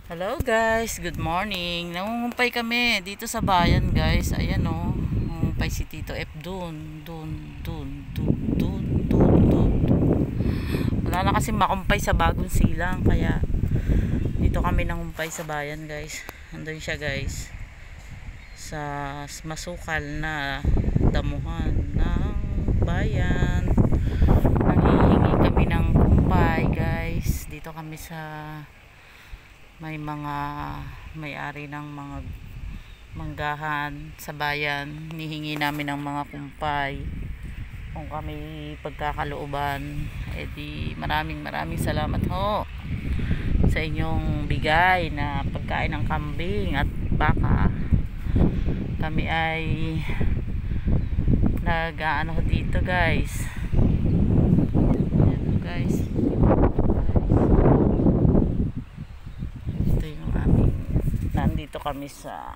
Hello guys, good morning. Nangungumpay kami dito sa bayan guys. Ayan o, nangungumpay si Tito F dun. Wala na kasi makumpay sa bagong silang, kaya dito kami nangumpay sa bayan guys. Andun siya guys, sa masukal na damuhan ng bayan. Nanghihingi kami ng kumpay guys. Dito kami sa may mga may-ari ng mga manggahan sa bayan. Hinihingi namin ng mga kumpay kung kami pagkakalooban. Di maraming salamat ho sa inyong bigay na pagkain ng kambing at baka. Kami ay nag-aano dito guys. Ayan guys, ito yung aming, nandito kami sa